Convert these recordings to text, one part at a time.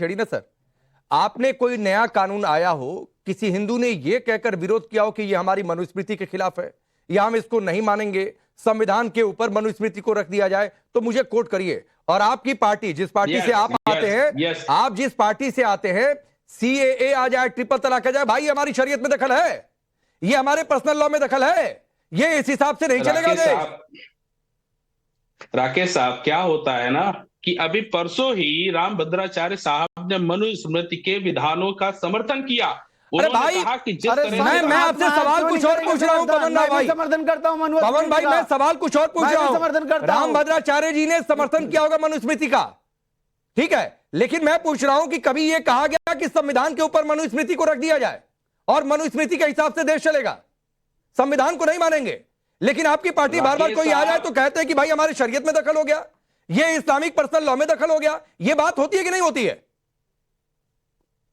छेड़ी ना सर। आपने कोई नया कानून आया हो, किसी हिंदू ने यह कहकर विरोध किया हो कि यह हमारी मनुस्मृति के खिलाफ है या हम इसको नहीं मानेंगे, संविधान के ऊपर मनुस्मृति को रख दिया जाए, तो मुझे कोट करिए। और आपकी पार्टी, जिस पार्टी से आप आते हैं, आप जिस पार्टी से आते हैं, सीएए आ जाए, ट्रिपल तलाक आ जाए, भाई हमारी शरीयत में दखल है, ये हमारे पर्सनल लॉ में दखल है, ये इस हिसाब से नहीं चलेगा देश। राकेश साहब, क्या होता है ना कि अभी परसों ही रामभद्राचार्य साहब ने मनुस्मृति के विधानों का समर्थन किया। अरे भाई, कहा कि जिस मैं आपसे सवाल कुछ और पूछ रहा हूं पवन भाई, समर्थन करता हूं पवन भाई, मैं सवाल कुछ और पूछ रहा हूं। रामभद्राचार्य जी ने समर्थन किया होगा मनुस्मृति का, ठीक है, लेकिन मैं पूछ रहा हूं कि कभी यह कहा गया कि संविधान के ऊपर मनुस्मृति को रख दिया जाए और मनुस्मृति के हिसाब से देश चलेगा, संविधान को नहीं मानेंगे। लेकिन आपकी पार्टी बार बार कोई आ जाए तो कहते हैं कि भाई हमारी शरीयत में दखल हो गया, ये इस्लामिक पर्सनल लॉ में दखल हो गया। ये बात होती है कि नहीं होती है?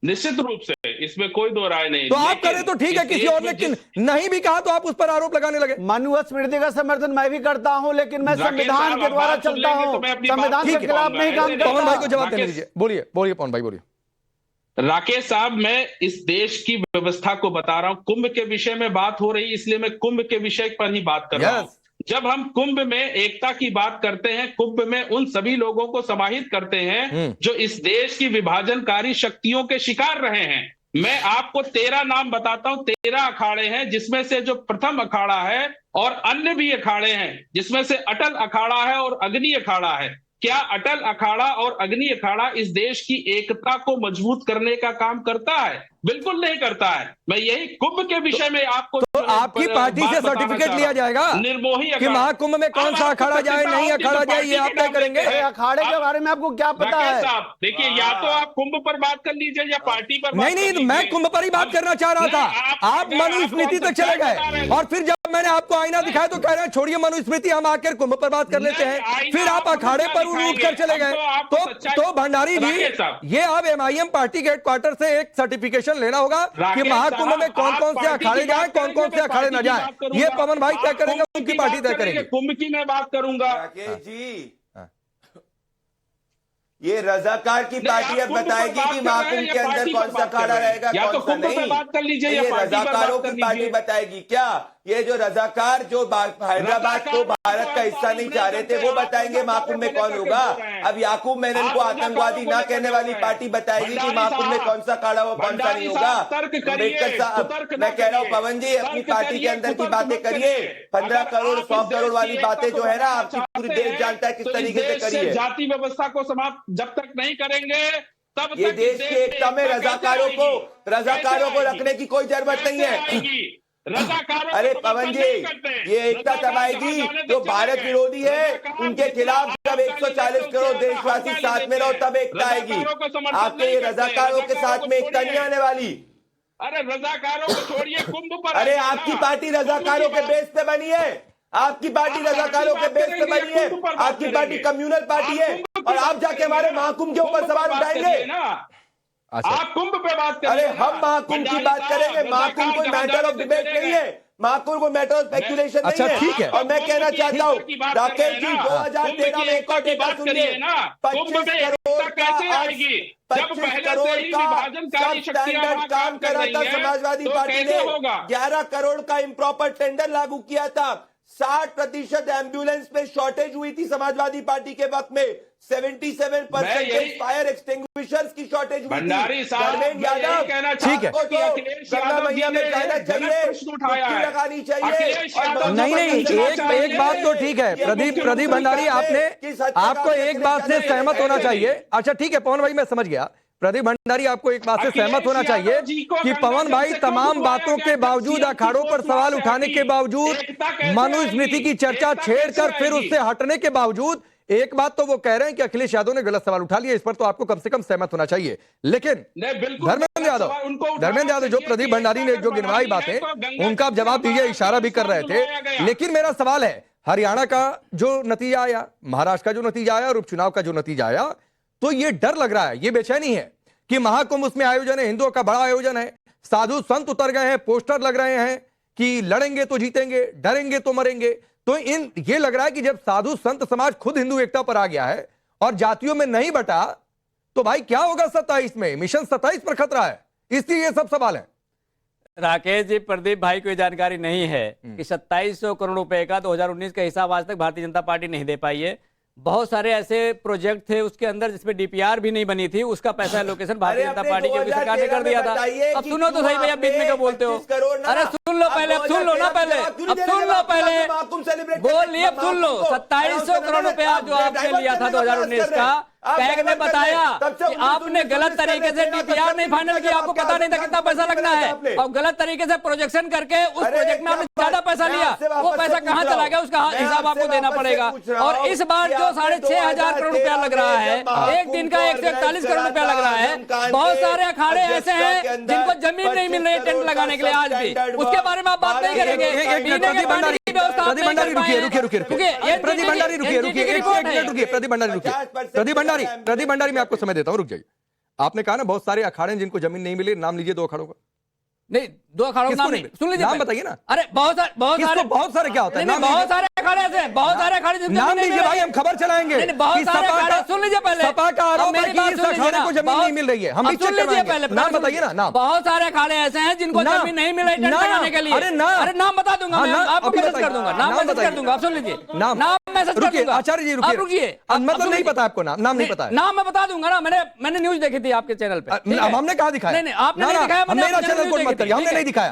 निश्चित रूप से, इसमें कोई दो राय नहीं। तो आप करें तो ठीक है, किसी और ने नहीं भी कहा तो आप उस पर आरोप लगाने लगे। मनुस्मृति का समर्थन मैं भी करता हूं, लेकिन मैं संविधान के द्वारा चलता हूं, संविधान के खिलाफ नहीं काम करता। पवन भाई को जवाब देने दीजिए, बोलिए बोलिए पवन भाई बोलिए। राकेश साहब, मैं इस देश की व्यवस्था को बता रहा हूं। कुंभ के विषय में बात हो रही, इसलिए मैं कुंभ के विषय पर ही बात कर रहा हूं। जब हम कुंभ में एकता की बात करते हैं, कुंभ में उन सभी लोगों को समाहित करते हैं जो इस देश की विभाजनकारी शक्तियों के शिकार रहे हैं। मैं आपको 13 नाम बताता हूं, 13 अखाड़े हैं, जिसमें से जो प्रथम अखाड़ा है और अन्य भी अखाड़े हैं, जिसमें से अटल अखाड़ा है और अग्नि अखाड़ा है। क्या अटल अखाड़ा और अग्नि अखाड़ा इस देश की एकता को मजबूत करने का काम करता है? बिल्कुल नहीं करता है। मैं यही कुंभ के विषय में आपको तो आपकी पार्टी से सर्टिफिकेट लिया जाएगा निर्मोही कि महाकुंभ में कौन सा अखाड़ा जाए, नहीं अखाड़ा जाए, ये आप तय करेंगे? अखाड़े के बारे में आपको क्या पता है? देखिए, या तो आप कुंभ पर बात कर लीजिए या पार्टी पर। नहीं, मैं कुंभ पर ही बात करना चाह रहा था। आप मनुस्मृति तक चले गए और फिर जब मैंने आपको आईना दिखाया तो कह रहे हैं छोड़िए मनुस्मृति, हम आकर कुंभ पर बात कर लेते हैं। फिर आप अखाड़े पर उठ कर चले गए। तो भंडारी जी, ये अब एमआईएम पार्टी के हेडक्वार्टर से एक सर्टिफिकेशन लेना होगा कि महाकुंभ में कौन कौन से अखाड़े जाए, कौन कौन से अखाड़े न जाए। ये पवन भाई तय करेंगे, उनकी पार्टी तय करेंगे। कुंभ की मैं बात करूंगा। राकेश जी, ये रजाकार की पार्टी अब बताएगी कि महाकुंभ के अंदर कौन सा अखाड़ा रहेगा, कौन सा नहीं। बात कर लीजिए, ये रजाकारों की पार्टी बताएगी क्या? ये जो रजाकार जो हैदराबाद को भारत का हिस्सा नहीं चाह रहे थे, वो बताएंगे महाकुंभ में कौन होगा। अब याकूब मेनन को आतंकवादी ना कहने वाली पार्टी बताएगी कि महाकुंभ में कौन सा अखाड़ा हो, कौन सा नहीं होगा। अम्बेडकर साहब, मैं कह रहा हूँ पवन जी, अपनी पार्टी के अंदर की बातें करिए। 15 करोड़ 100 करोड़ वाली बातें जो है ना, आपकी पूरी देश जानता है किस तरीके से करिए। जाति व्यवस्था को समाप्त जब तक नहीं करेंगे तब ये देश की एकता में रजाकारों को रखने की कोई जरूरत नहीं है। अरे पवन जी, ये एकता तब आएगी जो भारत विरोधी है उनके खिलाफ, जब 140 करोड़ देशवासी साथ में रहो तब एकता आएगी। आपके ये रजाकारों के साथ में एकता नहीं आने वाली। अरे रजाकारों को छोड़िए, कुंभ पर। अरे आपकी पार्टी रजाकारों के बेस पे बनी है, आपकी पार्टी रजाकारों के बेस पे बनी है, आपकी पार्टी कम्युनल पार्टी है, और आप जाके हमारे महाकुंभ के ऊपर सवाल उठाएंगे। आप कुंभ पे बात करें। अरे हम महाकुंभ की बात करेंगे, महाकुंभ कोई मैटर ऑफ डिबेट नहीं है, महाकुंभ को मैटर ऑफ स्पेकुलेशन नहीं है। ठीक है। और मैं कहना चाहता हूँ राकेश जी, 2013 में एक और डेटा सुनिए, 25 करोड़ का सब स्टैंडर्ड काम करा था समाजवादी पार्टी ने। 11 करोड़ का इम्प्रॉपर टेंडर लागू किया था। 60% एम्बुलेंस पे शॉर्टेज हुई थी समाजवादी पार्टी के वक्त में। 77% फायर एक्सटिंग्विशर्स की शॉर्टेज हुई थी। धर्मेंद्र यादव, ठीक है, गंगा मैया में कहना चाहिए, डुबकी लगानी चाहिए। नहीं, एक बात तो ठीक है प्रदीप भंडारी, आपको एक बात से सहमत होना चाहिए। अच्छा ठीक है पवन भाई, मैं समझ गया। प्रदीप भंडारी, आपको एक बात से सहमत होना चाहिए कि पवन भाई तमाम बातों के बावजूद, अखाड़ों पर सवाल उठाने के बावजूद, मनुस्मृति की चर्चा छेड़कर फिर उससे हटने के बावजूद, एक बात तो वो कह रहे हैं कि अखिलेश यादव ने गलत सवाल उठा लिया। इस पर तो आपको कम से कम सहमत होना चाहिए। लेकिन धर्मेंद्र यादव जो प्रदीप भंडारी ने जो गिनवाई बातें, उनका आप जवाब दीजिए, इशारा भी कर रहे थे। लेकिन मेरा सवाल है, हरियाणा का जो नतीजा आया, महाराष्ट्र का जो नतीजा आया और उपचुनाव का जो नतीजा आया, तो ये डर लग रहा है, ये बेचैनी है कि महाकुंभ उसमें आयोजन है, हिंदुओं का बड़ा आयोजन है, साधु संत उतर गए हैं, पोस्टर लग रहे हैं कि लड़ेंगे तो जीतेंगे, डरेंगे तो मरेंगे। तो ये लग रहा है कि जब साधु संत समाज खुद हिंदू एकता पर आ गया है और जातियों में नहीं बटा, तो भाई क्या होगा 27 में? मिशन 27 पर खतरा है, इसलिए ये सब सवाल है। राकेश जी, प्रदीप भाई को ये जानकारी नहीं है कि 2700 करोड़ रुपए का 2019 का हिसाब आज तक भारतीय जनता पार्टी नहीं दे पाई है। बहुत सारे ऐसे प्रोजेक्ट थे उसके अंदर जिसमें डीपीआर भी नहीं बनी थी, उसका पैसा एलोकेशन भारतीय जनता पार्टी की सरकार ने कर दिया था। अब सुनो तो सही भैया, बीच में क्या बोलते हो? अरे सुन लो पहले, अब सुन लो ना पहले, अब सुन लो पहले, बोल लिए, अब सुन लो। 2700 करोड़ रुपया जो आपने लिया था 2019 का, कैग ने बताया कि आपने गलत तरीके से डीपीआर नहीं फाइनल किया, आपको पता नहीं था कितना पैसा लगना है, और गलत तरीके से प्रोजेक्शन करके उस प्रोजेक्ट में आपने ज्यादा पैसा लिया। वो पैसा कहां चला गया उसका हिसाब आपको देना पड़ेगा। और इस बार जो 6500 करोड़ रुपया लग रहा है, एक दिन का 141 करोड़ रुपया लग रहा है। बहुत सारे अखाड़े ऐसे हैं जिनको जमीन नहीं मिल रही है टेंट लगाने के लिए आज भी, उसके बारे में आप बात नहीं करेंगे। प्रदीप भंडारी मैं आपको समय देता हूं, रुक जाइए। आपने कहा ना बहुत सारे अखाड़े जिनको जमीन नहीं मिली, नाम लीजिए 2 अखाड़ों का। नहीं, 2 अखाड़ों नाम नहीं, सुन लीजिए, नाम बताइए ना। अरे बहुत सारे क्या होता है? बहुत सारे अखाड़े ऐसे हैं, बहुत सारे अखाड़े जिनको नाम लीजिए भाई, हम खबर चलाएंगे। बहुत सारे अखाड़े, सुन लीजिए पहले, सपा का आरोप है कि इस अखाड़े को जमीन नहीं मिल रही है, हम भी चेक करवाएंगे। नाम बताइए ना, नाम। बहुत सारे अखाड़े ऐसे हैं जिनको जमीन नहीं मिल रही टेंट लगाने के लिए। अरे नाम बता दूंगा मैं, आपको मैसेज कर दूंगा, नाम मैसेज कर दूंगा, आप सुन लीजिए, नाम मैसेज कर दूंगा। आचार्य जी रुकिए, मतलब नहीं पता आपको, नाम नहीं पता है? नाम मैं बता दूंगा ना, मैंने न्यूज देखी थी आपके चैनल पे। हमने कहा दिखाया? नहीं, आपने नहीं दिखाया, मेरा चैनल कोड मत करिए, हमने नहीं दिखाया,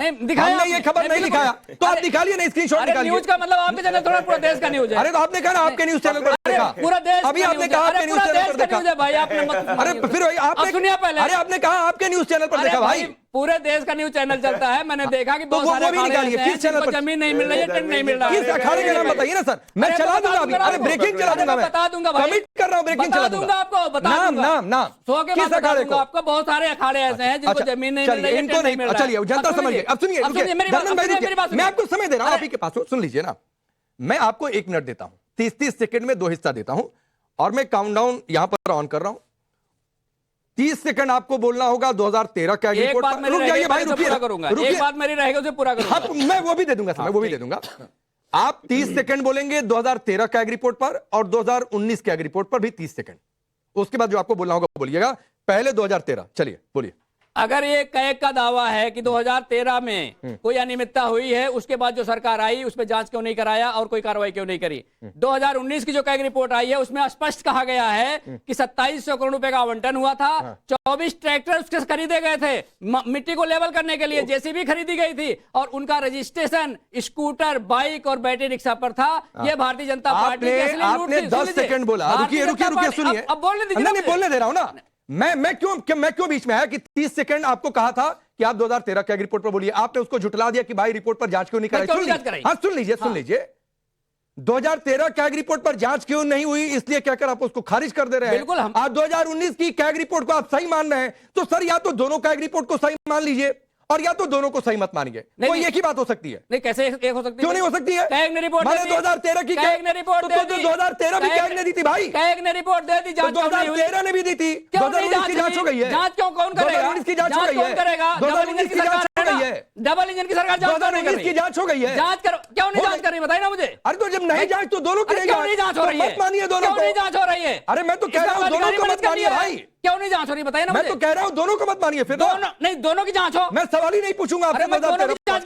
हमने ये खबर नहीं दिखाया, तो आप दिखाइए ना, स्क्रीनशॉट निकालिए। न्यूज का मतलब आपके चैनल थोड़ा पूरा देश का न्यूज है। अरे तो आपने कहा ना आपके न्यूज चैनल पर देखा, पूरा देश, अभी आपने कहा आपके न्यूज चैनल पर देखा भाई, आपने अरे फिर आपने सुनिए पहले, अरे आपने कहा आपके न्यूज चैनल पर देखा भाई, पूरे देश का न्यूज चैनल चलता है, मैंने देखा कि तो बहुत सारे वो भी निकालिए, किस चैनल पर जमीन नहीं मिल रही है, टेंट नहीं मिल रहा है। किस अखाड़े का नाम बताइए ना सर, मैं चला दूंगा अभी। अरे ब्रेकिंग चला दूंगा, मैं बता दूंगा भाई, कमिट कर रहा हूं, ब्रेकिंग चला दूंगा आपको, बता दूंगा नाम किस अखाड़े को? आपको बहुत सारे अखाड़े ऐसे हैं जिनको जमीन नहीं मिल रही है, इनको नहीं, चलिए जनता समझ गई। अब सुनिए, मैं आपको समय दे रहा हूं, आप ही के पास सुन लीजिए ना, मैं आपको 1 मिनट देता हूं, 30 सेकंड में 2 हिस्सा देता हूं, और मैं काउंटडाउन यहां पर ऑन कर रहा हूं। 30 सेकंड आपको बोलना होगा 2013 का रिपोर्ट। रुक जाइए भाई, रुकिए, एक बात मेरी रहेगी उसे पूरा करूंगा। मैं वो भी दे दूंगा समय, वो भी दे दूंगा। आप 30 सेकंड बोलेंगे 2013 का एग रिपोर्ट पर, और 2019 के एग रिपोर्ट पर भी 30 सेकंड। उसके बाद जो आपको बोलना होगा बोलिएगा, पहले 2013, चलिए बोलिए। अगर ये कैग का दावा है कि 2013 में कोई अनियमितता हुई है, उसके बाद जो सरकार आई उसमें जांच क्यों नहीं कराया और कोई कार्रवाई क्यों नहीं करी? 2019 की जो कैग रिपोर्ट आई है उसमें स्पष्ट कहा गया है कि 2700 करोड़ रुपए का आवंटन हुआ था। 24 ट्रैक्टर उसके खरीदे गए थे मिट्टी को लेवल करने के लिए, जेसीबी खरीदी गई थी, और उनका रजिस्ट्रेशन स्कूटर, बाइक और बैटरी रिक्शा पर था। ये भारतीय जनता पार्टी की असली लूट थी। 10 सेकंड बोला, रुकिए सुनिए, अब बोलने दीजिए, नहीं बोलने दे रहा हूं ना, मैं क्यों बीच में है कि 30 सेकंड आपको कहा था कि आप 2013 के रिपोर्ट पर बोलिए, आपने उसको झुटला दिया कि भाई रिपोर्ट पर जांच क्यों नहीं कराई। हाँ सुन लीजिए, 2013 कैग रिपोर्ट पर जांच क्यों नहीं हुई इसलिए कहकर आप उसको खारिज कर दे रहे हैं। बिल्कुल, आप 2019 की कैग रिपोर्ट को आप सही मान रहे हैं, तो सर या तो दोनों कैग रिपोर्ट को सही मान लीजिए, और या तो दोनों को सही मत मानिए। कोई एक ही बात हो सकती है। नहीं, कैसे एक हो सकती है? क्यों नहीं हो सकती है? कैग ने रिपोर्ट मैंने 2013 की कैग ने रिपोर्ट दे दी, 2013 भी कैग ने दी थी भाई, कैग ने रिपोर्ट दे दी, जांच 2013 ने भी दी थी, 2019 की जांच हो गई है। जांच क्यों कौन करेगा? 2019 की जांच हो गई है, 2019 की जांच हो गई है, डबल इंजन की सरकार जांच नहीं कर रही, की जांच हो गई है। जांच करो, क्यों नहीं जांच कर रही बताइए ना मुझे। अरे तो जब नहीं जांच तो दोनों की क्यों नहीं जांच हो रही है? मत मानिए दोनों को, नहीं जांच हो रही है। अरे मैं तो कह रहा हूं दोनों को मत मानिए भाई, क्यों नहीं जांच हो रही बताइए ना। मैं तो कह रहा हूं दोनों को मत मानिए, फिर दोनों नहीं, दोनों की जांच हो। मैं सवाल ही नहीं पूछूंगा आपसे।